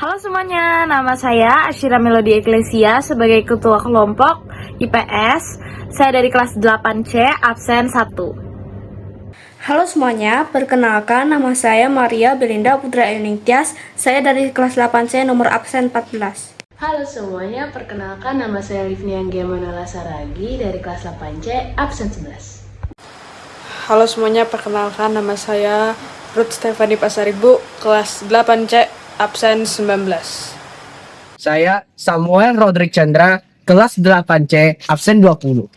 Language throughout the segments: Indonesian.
Halo semuanya, nama saya Asyira Melody Eklesia sebagai Ketua Kelompok IPS. Saya dari kelas 8C, absen 1. Halo semuanya, perkenalkan nama saya Maria Belinda Putra Yuningtyas. Saya dari kelas 8C nomor absen 14. Halo semuanya, perkenalkan nama saya Livnia Anggiamanala Saragi dari kelas 8C, absen 11. Halo semuanya, perkenalkan nama saya Ruth Stefani Pasaribu, kelas 8C, absen 19. Saya Samuel Rodrik Chandra, kelas 8C, absen 20.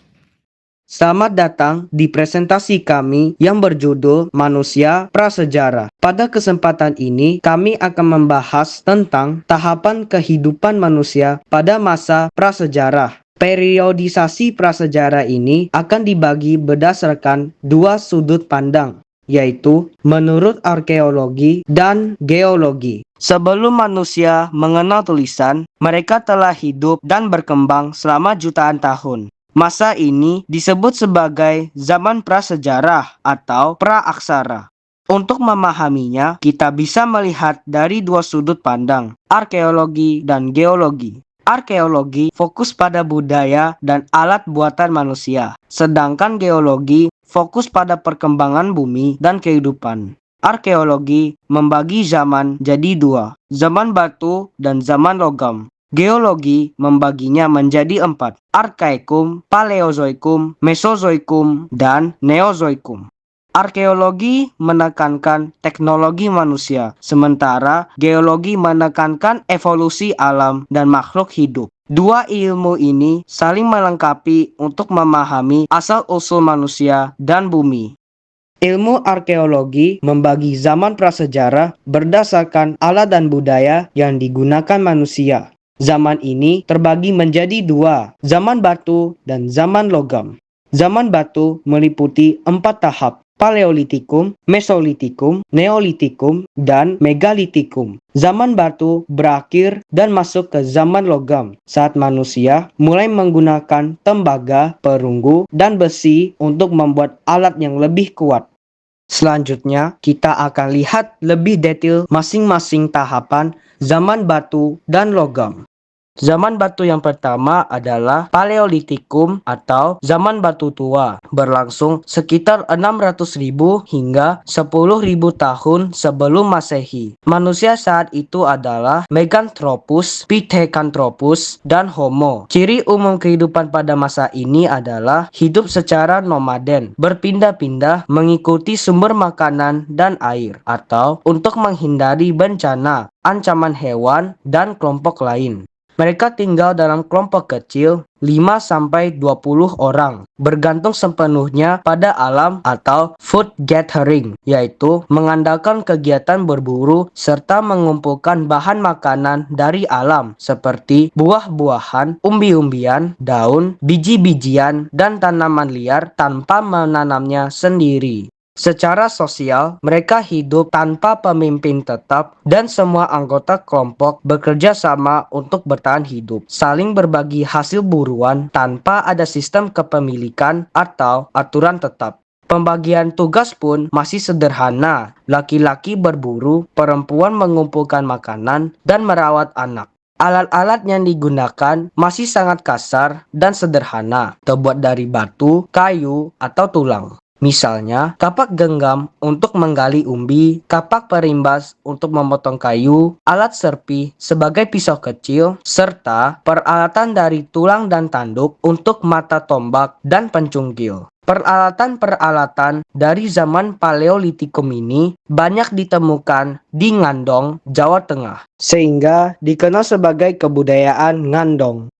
Selamat datang di presentasi kami yang berjudul Manusia Prasejarah. Pada kesempatan ini, kami akan membahas tentang tahapan kehidupan manusia pada masa prasejarah. Periodisasi prasejarah ini akan dibagi berdasarkan dua sudut pandang, yaitu menurut arkeologi dan geologi. Sebelum manusia mengenal tulisan, mereka telah hidup dan berkembang selama jutaan tahun. Masa ini disebut sebagai zaman prasejarah atau praaksara. Untuk memahaminya, kita bisa melihat dari dua sudut pandang, arkeologi dan geologi. Arkeologi fokus pada budaya dan alat buatan manusia, sedangkan geologi fokus pada perkembangan bumi dan kehidupan. Arkeologi membagi zaman jadi dua, zaman batu dan zaman logam. Geologi membaginya menjadi 4, Arkaikum, Paleozoikum, Mesozoikum, dan Neozoikum. Arkeologi menekankan teknologi manusia, sementara geologi menekankan evolusi alam dan makhluk hidup. Dua ilmu ini saling melengkapi untuk memahami asal-usul manusia dan bumi. Ilmu arkeologi membagi zaman prasejarah berdasarkan alat dan budaya yang digunakan manusia. Zaman ini terbagi menjadi dua, zaman batu dan zaman logam. Zaman batu meliputi 4 tahap, Paleolitikum, Mesolitikum, Neolitikum, dan Megalitikum. Zaman batu berakhir dan masuk ke zaman logam saat manusia mulai menggunakan tembaga, perunggu, dan besi untuk membuat alat yang lebih kuat. Selanjutnya, kita akan lihat lebih detail masing-masing tahapan zaman batu dan logam. Zaman batu yang pertama adalah Paleolitikum atau zaman batu tua, berlangsung sekitar 600.000 hingga 10.000 tahun sebelum Masehi. Manusia saat itu adalah Meganthropus, Pithecanthropus, dan Homo. Ciri umum kehidupan pada masa ini adalah hidup secara nomaden, berpindah-pindah mengikuti sumber makanan dan air, atau untuk menghindari bencana, ancaman hewan, dan kelompok lain. Mereka tinggal dalam kelompok kecil 5-20 orang, bergantung sepenuhnya pada alam atau food gathering, yaitu mengandalkan kegiatan berburu serta mengumpulkan bahan makanan dari alam seperti buah-buahan, umbi-umbian, daun, biji-bijian, dan tanaman liar tanpa menanamnya sendiri. Secara sosial, mereka hidup tanpa pemimpin tetap dan semua anggota kelompok bekerja sama untuk bertahan hidup, saling berbagi hasil buruan tanpa ada sistem kepemilikan atau aturan tetap. Pembagian tugas pun masih sederhana, laki-laki berburu, perempuan mengumpulkan makanan, dan merawat anak. Alat-alat yang digunakan masih sangat kasar dan sederhana, terbuat dari batu, kayu, atau tulang. Misalnya, kapak genggam untuk menggali umbi, kapak perimbas untuk memotong kayu, alat serpi sebagai pisau kecil, serta peralatan dari tulang dan tanduk untuk mata tombak dan pencungkil. Peralatan-peralatan dari zaman Paleolitikum ini banyak ditemukan di Ngandong, Jawa Tengah, sehingga dikenal sebagai kebudayaan Ngandong.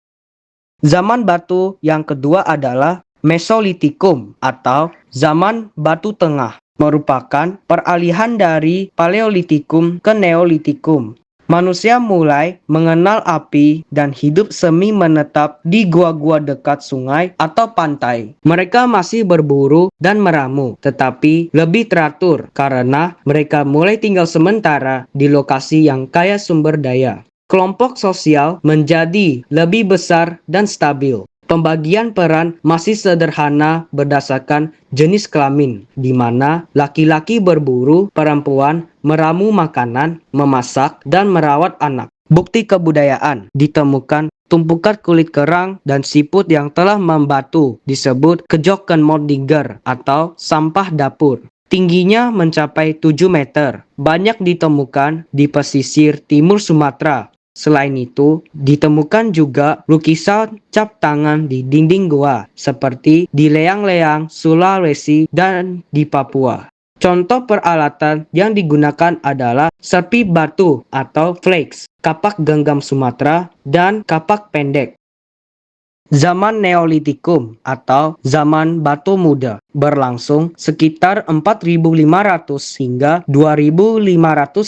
Zaman batu yang kedua adalah Mesolitikum atau zaman batu tengah, merupakan peralihan dari Paleolitikum ke Neolitikum. Manusia mulai mengenal api dan hidup semi menetap di gua-gua dekat sungai atau pantai. Mereka masih berburu dan meramu, tetapi lebih teratur karena mereka mulai tinggal sementara di lokasi yang kaya sumber daya. Kelompok sosial menjadi lebih besar dan stabil. Pembagian peran masih sederhana berdasarkan jenis kelamin, di mana laki-laki berburu, perempuan meramu makanan, memasak, dan merawat anak. Bukti kebudayaan ditemukan tumpukan kulit kerang dan siput yang telah membatu disebut kejoken mordiger atau sampah dapur. Tingginya mencapai 7 meter. Banyak ditemukan di pesisir timur Sumatera. Selain itu, ditemukan juga lukisan cap tangan di dinding goa, seperti di Leang-Leang, Sulawesi, dan di Papua. Contoh peralatan yang digunakan adalah serpi batu atau flakes, kapak genggam Sumatera, dan kapak pendek. Zaman Neolitikum atau zaman batu muda berlangsung sekitar 4.500 hingga 2.500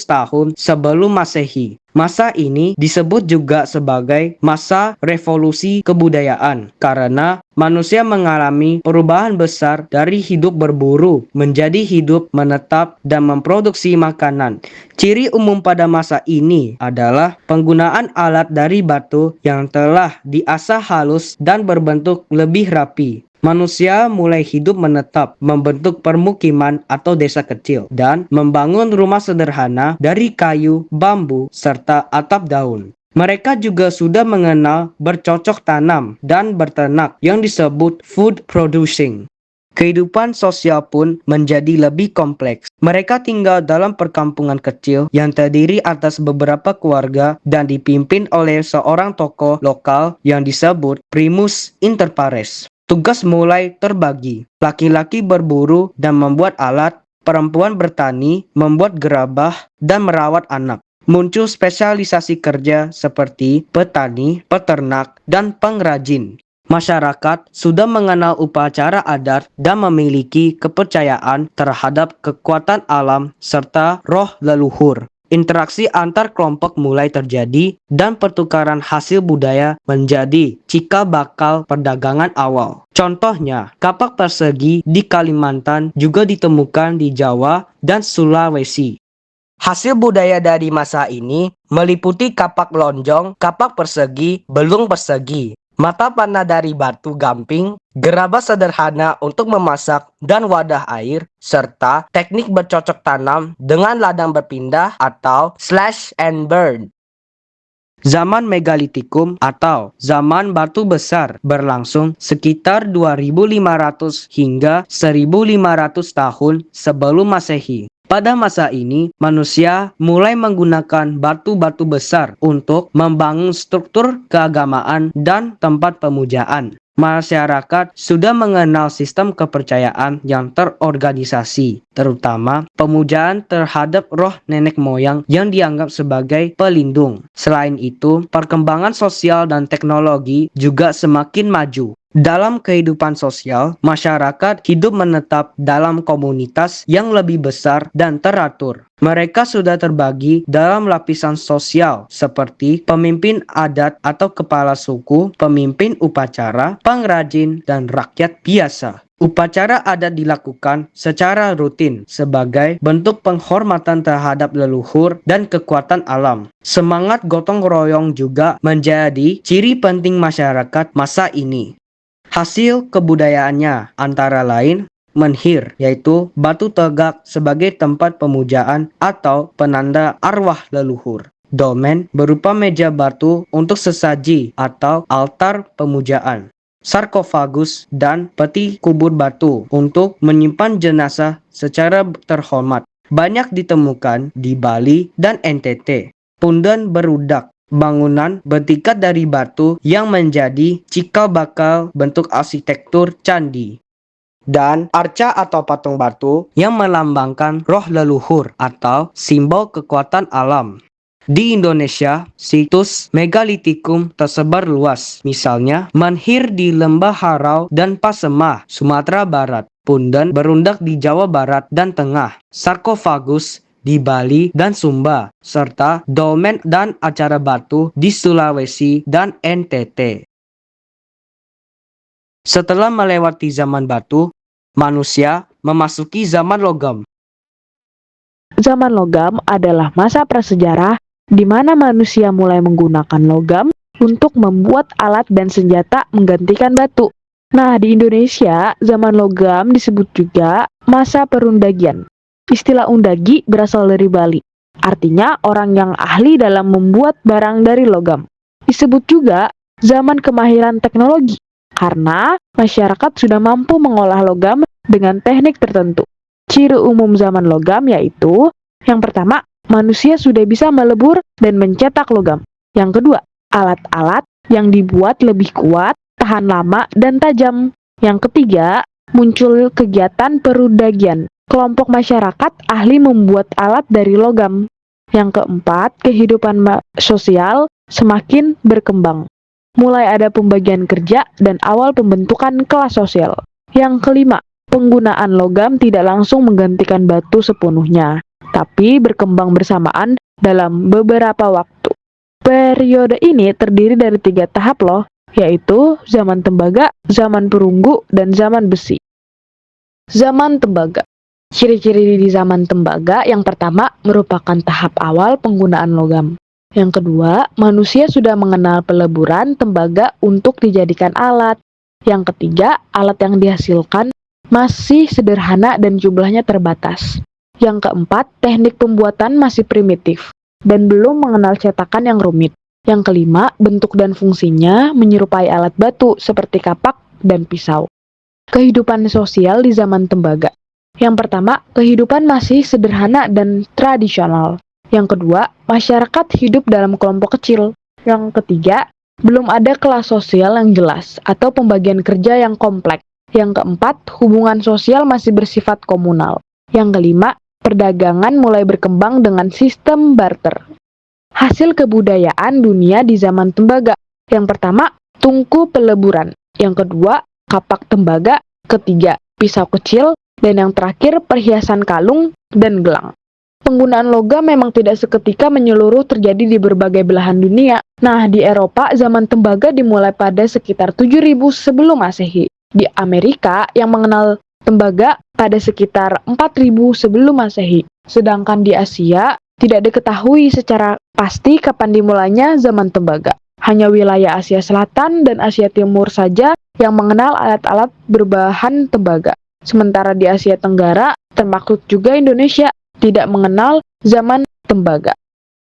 tahun sebelum Masehi. Masa ini disebut juga sebagai masa revolusi kebudayaan karena manusia mengalami perubahan besar dari hidup berburu menjadi hidup menetap dan memproduksi makanan. Ciri umum pada masa ini adalah penggunaan alat dari batu yang telah diasah halus dan berbentuk lebih rapi. Manusia mulai hidup menetap, membentuk permukiman atau desa kecil, dan membangun rumah sederhana dari kayu, bambu, serta atap daun. Mereka juga sudah mengenal bercocok tanam dan berternak yang disebut food producing. Kehidupan sosial pun menjadi lebih kompleks. Mereka tinggal dalam perkampungan kecil yang terdiri atas beberapa keluarga dan dipimpin oleh seorang tokoh lokal yang disebut primus inter pares. Tugas mulai terbagi. Laki-laki berburu dan membuat alat, perempuan bertani, membuat gerabah, dan merawat anak. Muncul spesialisasi kerja seperti petani, peternak, dan pengrajin. Masyarakat sudah mengenal upacara adat dan memiliki kepercayaan terhadap kekuatan alam serta roh leluhur. Interaksi antar kelompok mulai terjadi dan pertukaran hasil budaya menjadi cikal bakal perdagangan awal. Contohnya, kapak persegi di Kalimantan juga ditemukan di Jawa dan Sulawesi. Hasil budaya dari masa ini meliputi kapak lonjong, kapak persegi, belung persegi, mata panah dari batu gamping, gerabah sederhana untuk memasak dan wadah air, serta teknik bercocok tanam dengan ladang berpindah atau slash and burn. Zaman Megalitikum atau zaman batu besar berlangsung sekitar 2.500 hingga 1.500 tahun sebelum Masehi. Pada masa ini, manusia mulai menggunakan batu-batu besar untuk membangun struktur keagamaan dan tempat pemujaan. Masyarakat sudah mengenal sistem kepercayaan yang terorganisasi, terutama pemujaan terhadap roh nenek moyang yang dianggap sebagai pelindung. Selain itu, perkembangan sosial dan teknologi juga semakin maju. Dalam kehidupan sosial, masyarakat hidup menetap dalam komunitas yang lebih besar dan teratur. Mereka sudah terbagi dalam lapisan sosial seperti pemimpin adat atau kepala suku, pemimpin upacara, pengrajin, dan rakyat biasa. Upacara adat dilakukan secara rutin sebagai bentuk penghormatan terhadap leluhur dan kekuatan alam. Semangat gotong royong juga menjadi ciri penting masyarakat masa ini. Hasil kebudayaannya antara lain menhir, yaitu batu tegak sebagai tempat pemujaan atau penanda arwah leluhur. Dolmen berupa meja batu untuk sesaji atau altar pemujaan. Sarkofagus dan peti kubur batu untuk menyimpan jenazah secara terhormat. Banyak ditemukan di Bali dan NTT. Punden berudak, bangunan bertingkat dari batu yang menjadi cikal bakal bentuk arsitektur candi. Dan arca atau patung batu yang melambangkan roh leluhur atau simbol kekuatan alam. Di Indonesia, situs Megalitikum tersebar luas, misalnya menhir di Lembah Harau dan Pasemah, Sumatera Barat, punden berundak di Jawa Barat dan Tengah, sarkofagus di Bali dan Sumba, serta dolmen dan acara batu di Sulawesi dan NTT. Setelah melewati zaman batu, manusia memasuki zaman logam. Zaman logam adalah masa prasejarah di mana manusia mulai menggunakan logam untuk membuat alat dan senjata menggantikan batu. Nah, di Indonesia, zaman logam disebut juga masa perundagian. Istilah undagi berasal dari Bali. artinya orang yang ahli dalam membuat barang dari logam. Disebut juga zaman kemahiran teknologi, karena masyarakat sudah mampu mengolah logam dengan teknik tertentu. Ciri umum zaman logam yaitu, yang pertama, manusia sudah bisa melebur dan mencetak logam. Yang kedua, alat-alat yang dibuat lebih kuat, tahan lama, dan tajam. Yang ketiga, muncul kegiatan perudagian. Kelompok masyarakat ahli membuat alat dari logam. Yang keempat, kehidupan sosial semakin berkembang. Mulai ada pembagian kerja dan awal pembentukan kelas sosial. Yang kelima, penggunaan logam tidak langsung menggantikan batu sepenuhnya, tapi berkembang bersamaan dalam beberapa waktu. Periode ini terdiri dari 3 tahap loh, yaitu zaman tembaga, zaman perunggu, dan zaman besi. Zaman tembaga. Ciri-ciri di zaman tembaga yang pertama merupakan tahap awal penggunaan logam. Yang kedua, manusia sudah mengenal peleburan tembaga untuk dijadikan alat. Yang ketiga, alat yang dihasilkan masih sederhana dan jumlahnya terbatas. Yang keempat, teknik pembuatan masih primitif dan belum mengenal cetakan yang rumit. Yang kelima, bentuk dan fungsinya menyerupai alat batu seperti kapak dan pisau. Kehidupan sosial di zaman tembaga. Yang pertama, kehidupan masih sederhana dan tradisional. Yang kedua, masyarakat hidup dalam kelompok kecil. Yang ketiga, belum ada kelas sosial yang jelas atau pembagian kerja yang kompleks. Yang keempat, hubungan sosial masih bersifat komunal. Yang kelima, perdagangan mulai berkembang dengan sistem barter. Hasil kebudayaan dunia di zaman tembaga. Yang pertama, tungku peleburan. Yang kedua, kapak tembaga. Ketiga, pisau kecil. Dan yang terakhir, perhiasan kalung dan gelang. Penggunaan logam memang tidak seketika menyeluruh terjadi di berbagai belahan dunia. Nah, di Eropa, zaman tembaga dimulai pada sekitar 7000 sebelum Masehi. Di Amerika, yang mengenal tembaga pada sekitar 4000 sebelum Masehi. Sedangkan di Asia, tidak diketahui secara pasti kapan dimulainya zaman tembaga. Hanya wilayah Asia Selatan dan Asia Timur saja yang mengenal alat-alat berbahan tembaga. Sementara di Asia Tenggara, termaksud juga Indonesia, tidak mengenal zaman tembaga.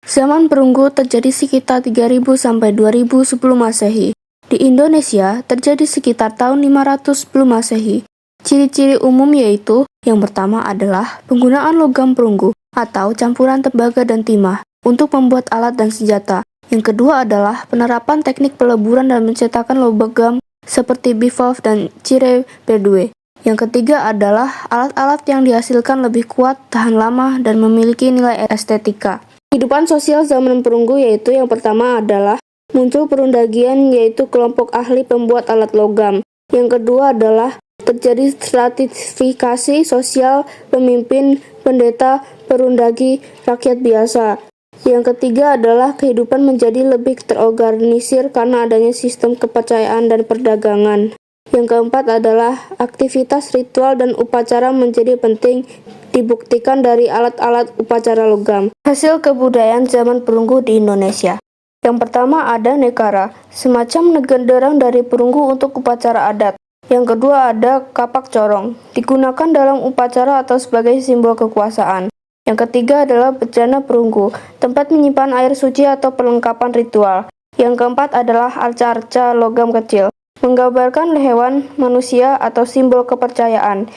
Zaman perunggu terjadi sekitar 3000 sampai 2000 sebelum Masehi. Di Indonesia terjadi sekitar tahun 500 sebelum Masehi. Ciri-ciri umum yaitu, yang pertama adalah penggunaan logam perunggu atau campuran tembaga dan timah untuk membuat alat dan senjata. Yang kedua adalah penerapan teknik peleburan dan mencetakan logam seperti bivalve dan cire berdue. Yang ketiga adalah alat-alat yang dihasilkan lebih kuat, tahan lama, dan memiliki nilai estetika. Kehidupan sosial zaman perunggu yaitu yang pertama adalah muncul perundagian yaitu kelompok ahli pembuat alat logam. Yang kedua adalah terjadi stratifikasi sosial pemimpin, pendeta, perundagi, rakyat biasa. Yang ketiga adalah kehidupan menjadi lebih terorganisir karena adanya sistem kepercayaan dan perdagangan. Yang keempat adalah aktivitas ritual dan upacara menjadi penting dibuktikan dari alat-alat upacara logam. Hasil kebudayaan zaman perunggu di Indonesia. Yang pertama ada nekara, semacam genderang dari perunggu untuk upacara adat. Yang kedua ada kapak corong, digunakan dalam upacara atau sebagai simbol kekuasaan. Yang ketiga adalah bejana perunggu, tempat menyimpan air suci atau perlengkapan ritual. Yang keempat adalah arca-arca logam kecil, menggambarkan hewan, manusia, atau simbol kepercayaan.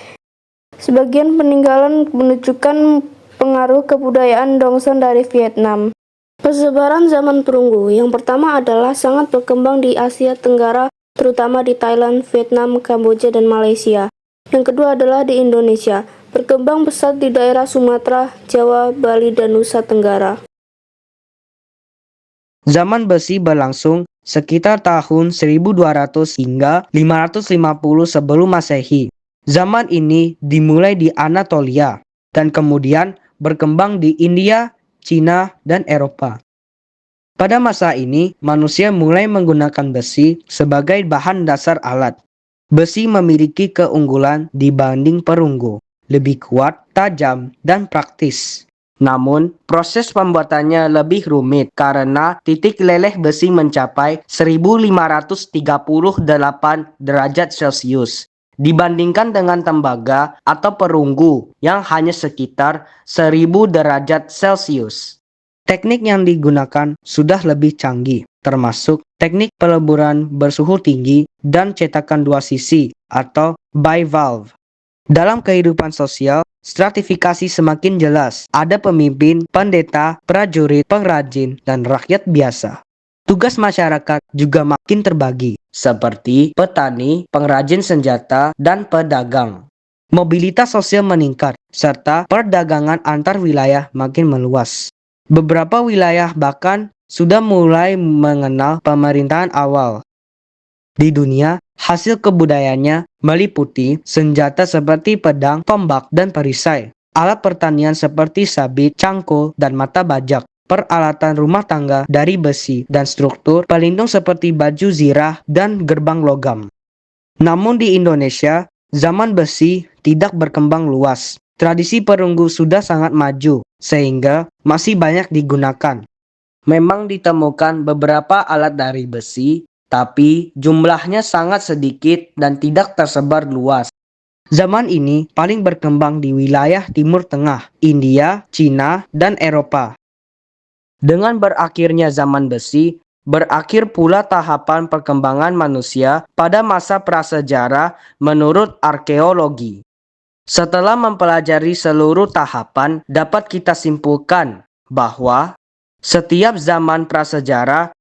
Sebagian peninggalan menunjukkan pengaruh kebudayaan Dongson dari Vietnam. Persebaran zaman perunggu yang pertama adalah sangat berkembang di Asia Tenggara, terutama di Thailand, Vietnam, Kamboja, dan Malaysia. Yang kedua adalah di Indonesia, berkembang pesat di daerah Sumatera, Jawa, Bali, dan Nusa Tenggara. Zaman besi berlangsung sekitar tahun 1200 hingga 550 sebelum Masehi. Zaman ini dimulai di Anatolia dan kemudian berkembang di India, Cina, dan Eropa. Pada masa ini, manusia mulai menggunakan besi sebagai bahan dasar alat. Besi memiliki keunggulan dibanding perunggu, lebih kuat, tajam, dan praktis. Namun, proses pembuatannya lebih rumit karena titik leleh besi mencapai 1538 derajat Celcius dibandingkan dengan tembaga atau perunggu yang hanya sekitar 1000 derajat Celcius. Teknik yang digunakan sudah lebih canggih, termasuk teknik peleburan bersuhu tinggi dan cetakan dua sisi atau bivalve. Dalam kehidupan sosial, stratifikasi semakin jelas. Ada pemimpin, pendeta, prajurit, pengrajin, dan rakyat biasa. Tugas masyarakat juga makin terbagi, seperti petani, pengrajin senjata, dan pedagang. Mobilitas sosial meningkat, serta perdagangan antar wilayah makin meluas. Beberapa wilayah bahkan sudah mulai mengenal pemerintahan awal. Di dunia, hasil kebudayaannya meliputi senjata seperti pedang, tombak, dan perisai, alat pertanian seperti sabit, cangkul, dan mata bajak, peralatan rumah tangga dari besi, dan struktur pelindung seperti baju zirah dan gerbang logam. Namun di Indonesia, zaman besi tidak berkembang luas. Tradisi perunggu sudah sangat maju, sehingga masih banyak digunakan. Memang ditemukan beberapa alat dari besi, tapi jumlahnya sangat sedikit dan tidak tersebar luas. Zaman ini paling berkembang di wilayah Timur Tengah, India, Cina, dan Eropa. Dengan berakhirnya zaman besi, berakhir pula tahapan perkembangan manusia pada masa prasejarah menurut arkeologi. Setelah mempelajari seluruh tahapan, dapat kita simpulkan bahwa setiap zaman prasejarah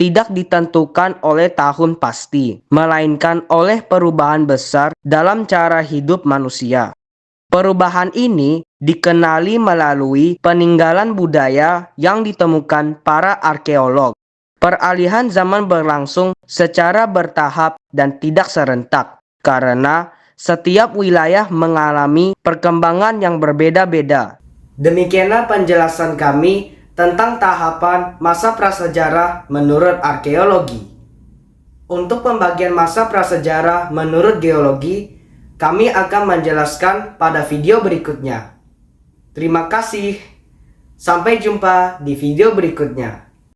tidak ditentukan oleh tahun pasti, melainkan oleh perubahan besar dalam cara hidup manusia. Perubahan ini dikenali melalui peninggalan budaya yang ditemukan para arkeolog. Peralihan zaman berlangsung secara bertahap dan tidak serentak, karena setiap wilayah mengalami perkembangan yang berbeda-beda. Demikianlah penjelasan kami tentang tahapan masa prasejarah menurut arkeologi. Untuk pembagian masa prasejarah menurut geologi, kami akan menjelaskan pada video berikutnya. Terima kasih. Sampai jumpa di video berikutnya.